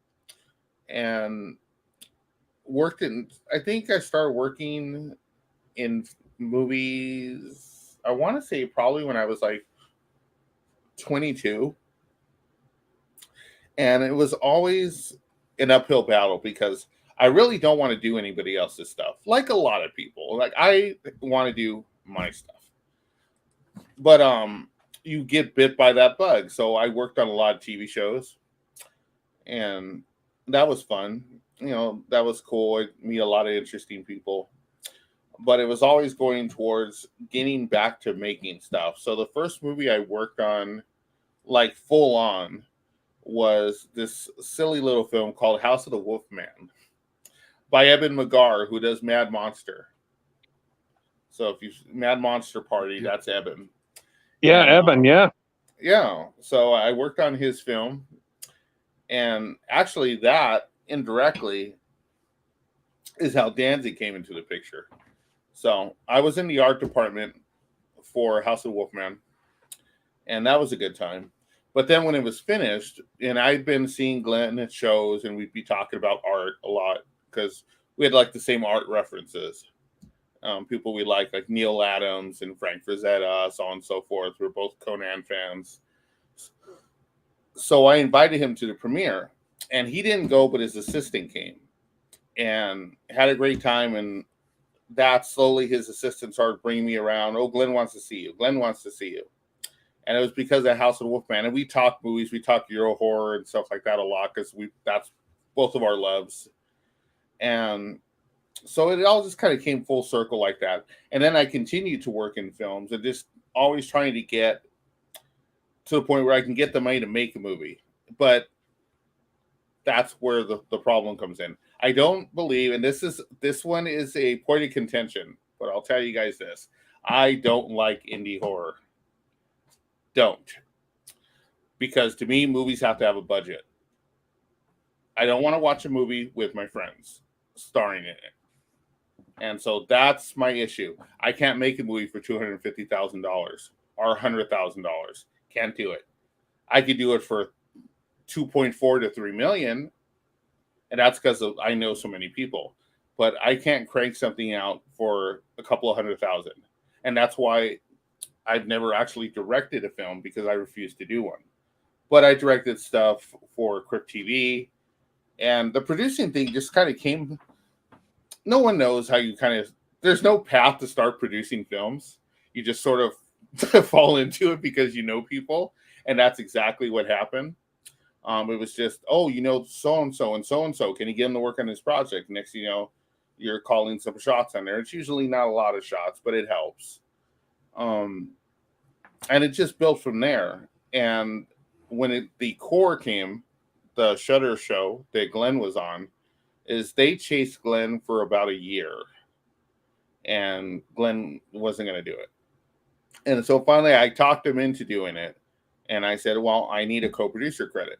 And I think I started working in movies, I want to say probably when I was like 22. And it was always an uphill battle because I really don't want to do anybody else's stuff. Like a lot of people. Like I want to do my stuff. But you get bit by that bug. So I worked on a lot of TV shows, and that was fun. That was cool. I meet a lot of interesting people, but it was always going towards getting back to making stuff. So the first movie I worked on, like full on, was this silly little film called House of the Wolfman by Eben Magar, who does Mad Monster. So if you Mad Monster Party, that's Eben. Yeah, and, Eben, yeah. Yeah. So I worked on his film. And actually that indirectly is how Danzig came into the picture. So I was in the art department for House of the Wolfman. And that was a good time. But then when it was finished, and I'd been seeing Glenn at shows, and we'd be talking about art a lot because we had like the same art references. People we like Neil Adams and Frank Frazetta, so on and so forth. We're both Conan fans. So I invited him to the premiere, and he didn't go, but his assistant came and had a great time. And that slowly his assistant started bringing me around. Oh, Glenn wants to see you. Glenn wants to see you. And it was because of House of the Wolfman. And we talk movies, we talk Euro horror and stuff like that a lot because that's both of our loves. And so it all just kind of came full circle like that. And then I continued to work in films and just always trying to get to the point where I can get the money to make a movie. But that's where the problem comes in. I don't believe, and this one is a point of contention, but I'll tell you guys this. I don't like indie horror. don't. Because to me, movies have to have a budget. I don't want to watch a movie with my friends starring in it. And so that's my issue. I can't make a movie for $250,000 or $100,000. Can't do it. I could do it for 2.4 to 3 million, and that's because I know so many people. But I can't crank something out for a couple of $100,000, and that's why I've never actually directed a film, because I refuse to do one. But I directed stuff for Crypt TV, and the producing thing just kind of came. No one knows how you kind of. There's no path to start producing films. You just sort of fall into it because you know people, and that's exactly what happened. It was just, oh, you know, so and so and so and so. Can you get him to work on this project? Next, you know, you're calling some shots on there. It's usually not a lot of shots, but it helps. And it just built from there. And when the core came, the Shudder show that Glenn was on, is they chased Glenn for about a year, and Glenn wasn't going to do it. And so finally I talked him into doing it, and I said, well, I need a co-producer credit,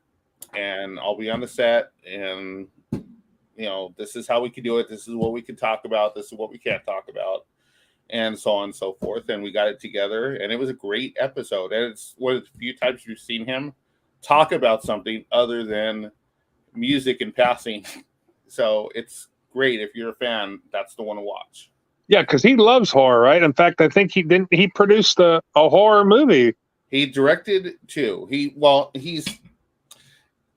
and I'll be on the set, and you know, this is how we can do it, this is what we can talk about, this is what we can't talk about, and so on and so forth. And we got it together, and it was a great episode. And it's one of the few times you've seen him talk about something other than music in passing. So it's great. If you're a fan, that's the one to watch. Yeah, because he loves horror, right? In fact, I think he produced a horror movie. He directed too. He's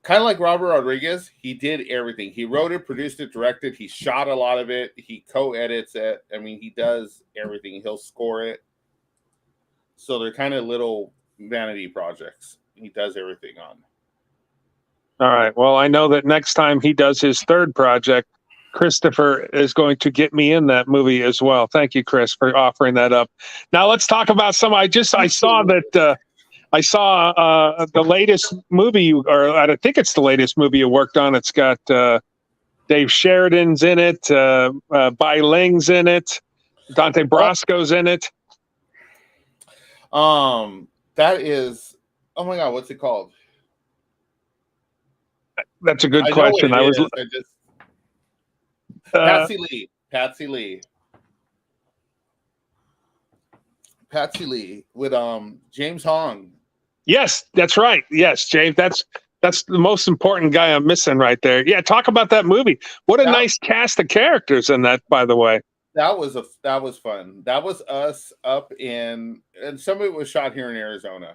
kind of like Robert Rodriguez. He did everything. He wrote it, produced it, directed. He shot a lot of it. He co-edits it. I mean, he does everything. He'll score it. So they're kind of little vanity projects. He does everything on. All right. Well, I know that next time he does his third project, Christopher is going to get me in that movie as well. Thank you, Chris, for offering that up. Now let's talk about some. I saw that the latest movie, or I think it's the latest movie you worked on. It's got Dave Sheridan's in it, Bai Ling's in it, Dante Brasco's in it. That is, oh my God, what's it called? That's a good question. Patsy Lee with James Hong. Yes, that's right. Yes, James, that's the most important guy I'm missing right there. Yeah, talk about that movie. What a nice cast of characters in that, by the way. That was fun. That was us up in, and some of it was shot here in Arizona.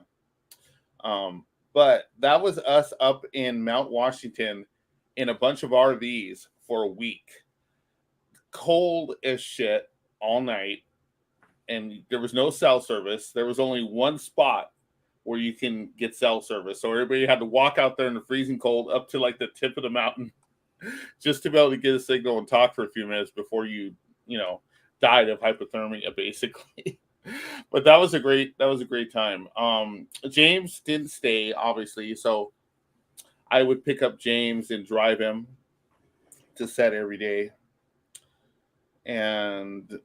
But that was us up in Mount Washington in a bunch of RVs for a week. Cold as shit all night. And there was no cell service. There was only one spot where you can get cell service. So everybody had to walk out there in the freezing cold up to like the tip of the mountain just to be able to get a signal and talk for a few minutes before you died of hypothermia, basically. But that was a great time. James didn't stay, obviously, so I would pick up James and drive him to set every day. And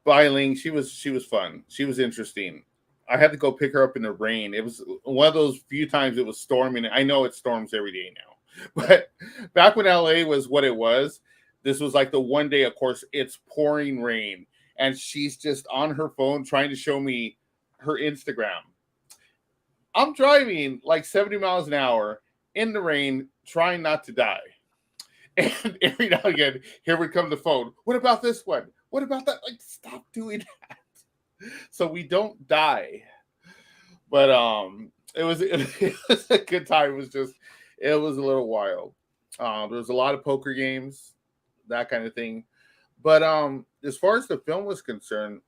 Bai Ling, she was fun. She was interesting. I had to go pick her up in the rain. It was one of those few times it was storming. I know it storms every day now, but back when LA was what it was, this was like the one day, of course, it's pouring rain. And she's just on her phone trying to show me her Instagram. I'm driving like 70 miles an hour in the rain, trying not to die. And every now and again, here would come the phone. What about this one? What about that? Like, stop doing that. So we don't die. But it was a good time. It was a little wild. There was a lot of poker games, that kind of thing. But as far as the film was concerned,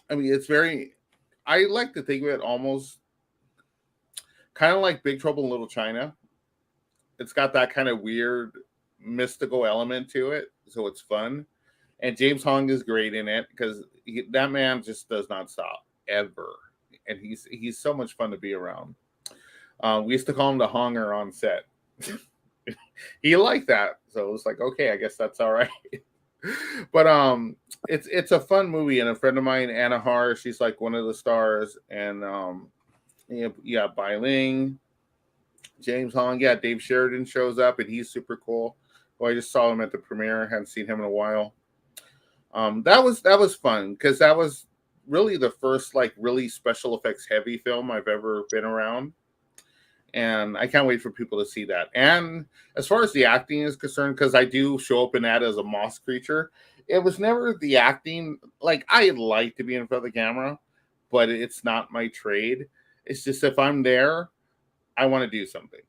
I mean, I like to think of it almost kind of like Big Trouble in Little China. It's got that kind of weird mystical element to it, so it's fun. And James Hong is great in it because that man just does not stop ever, and he's so much fun to be around. We used to call him the Honger on set. He liked that, so it was like, okay, I guess that's all right. But it's a fun movie, and a friend of mine, Anna Har, she's like one of the stars, and Yeah, Bai Ling, James Hong. Yeah, Dave Sheridan shows up, and he's super cool. Well, I just saw him at the premiere. Hadn't seen him in a while. That was fun because that was really the first like really special effects heavy film I've ever been around, and I can't wait for people to see that. And as far as the acting is concerned, because I do show up in that as a moss creature, it was never the acting. Like I like to be in front of the camera, but it's not my trade. It's just if I'm there, I want to do something.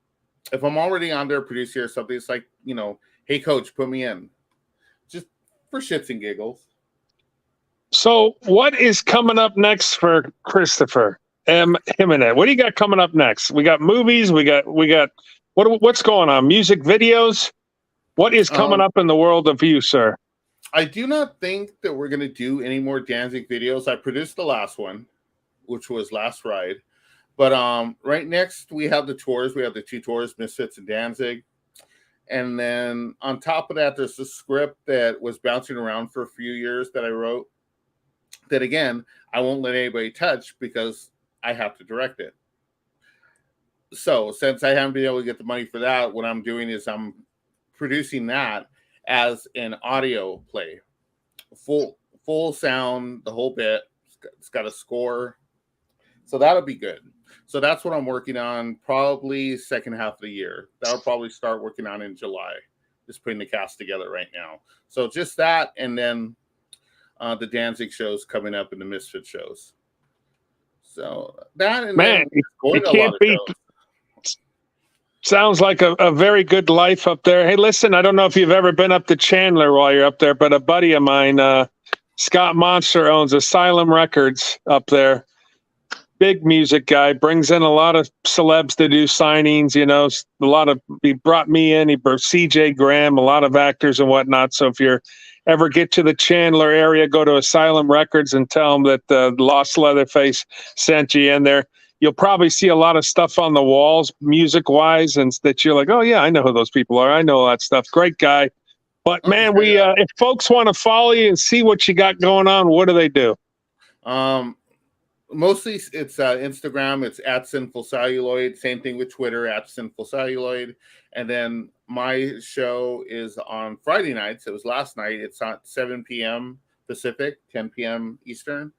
If I'm already on there producing or something, it's like, hey coach, put me in. Just for shits and giggles. So what is coming up next for Christopher M. Jimenez? What do you got coming up next? We got movies, we got what's going on? Music videos? What is coming up in the world of you, sir? I do not think that we're going to do any more Danzig videos. I produced the last one, which was Last Ride. But right next, we have the tours. We have the 2 tours, Misfits and Danzig. And then on top of that, there's a script that was bouncing around for a few years that I wrote that, again, I won't let anybody touch because I have to direct it. So since I haven't been able to get the money for that, what I'm doing is I'm producing that as an audio play. Full sound, the whole bit. It's got a score. So that'll be good. So that's what I'm working on probably second half of the year. That'll probably start working on in July. Just putting the cast together right now. So just that, and then the Danzig shows coming up and the Misfit shows. So that, and man, you can't beat. Sounds like a very good life up there. Hey, listen, I don't know if you've ever been up to Chandler while you're up there, but a buddy of mine, Scott Monster, owns Asylum Records up there. Big music guy, brings in a lot of celebs to do signings, he brought me in, he brought CJ Graham, a lot of actors and whatnot. So if you're ever get to the Chandler area, go to Asylum Records and tell them that Lost Leatherface sent you in there. You'll probably see a lot of stuff on the walls, music wise, and that you're like, oh yeah, I know who those people are. I know all that stuff. Great guy. But man, if folks want to follow you and see what you got going on, what do they do? Mostly it's Instagram. It's at Sinfulcelluloid. Same thing with Twitter, at Sinfulcelluloid. And then my show is on Friday nights. It was last night. It's at 7 p.m. Pacific, 10 p.m. Eastern.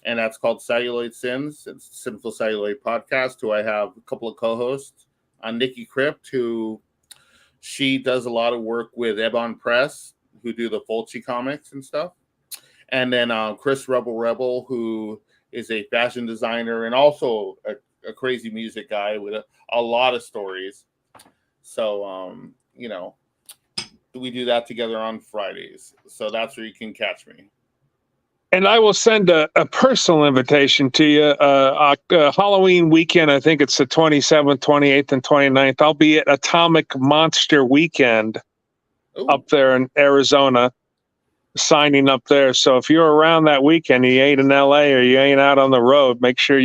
And that's called Celluloid Sins. It's Sinfulcelluloid podcast, who I have a couple of co-hosts. Nikki Crypt, who she does a lot of work with Ebon Press, who do the Fulci comics and stuff. And then Chris Rebel, who is a fashion designer and also a crazy music guy with a lot of stories. So, we do that together on Fridays. So that's where you can catch me. And I will send a personal invitation to you. Halloween weekend, I think it's the 27th, 28th, and 29th. I'll be at Atomic Monster Weekend up there in Arizona, signing up there. So if you're around that weekend, you ain't in LA or you ain't out on the road, make sure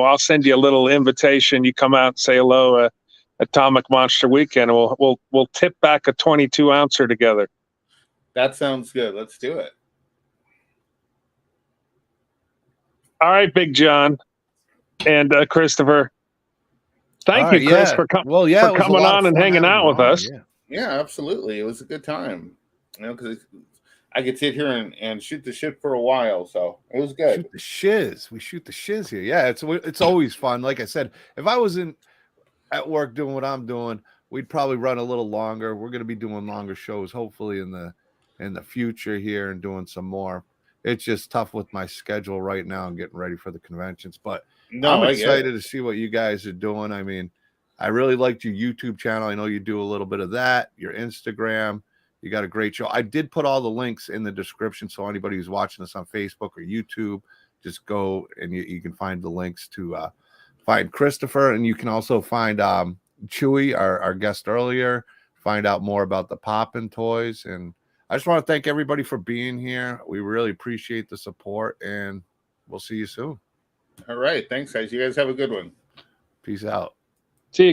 I'll send you a little invitation. You come out and say hello, Atomic Monster Weekend, and we'll tip back a 22 ouncer together. That sounds good. Let's do it. All right, Big John and Christopher. Thank you, Chris, for coming on and hanging out with us. Yeah, absolutely. It was a good time. Because I could sit here and shoot the shit for a while, so it was good. Shoot the shiz. We shoot the shiz here. Yeah, it's always fun. Like I said, if I wasn't at work doing what I'm doing, we'd probably run a little longer. We're going to be doing longer shows, hopefully in the future here, and doing some more. It's just tough with my schedule right now and getting ready for the conventions. But I'm excited to see what you guys are doing. I mean, I really liked your YouTube channel. I know you do a little bit of that. Your Instagram. You got a great show. I did put all the links in the description, so anybody who's watching us on Facebook or YouTube, just go and you can find the links to find Christopher. And you can also find Chewie, our guest earlier, find out more about the Poppin toys. And I just want to thank everybody for being here. We really appreciate the support, and we'll see you soon. All right. Thanks, guys. You guys have a good one. Peace out. See you.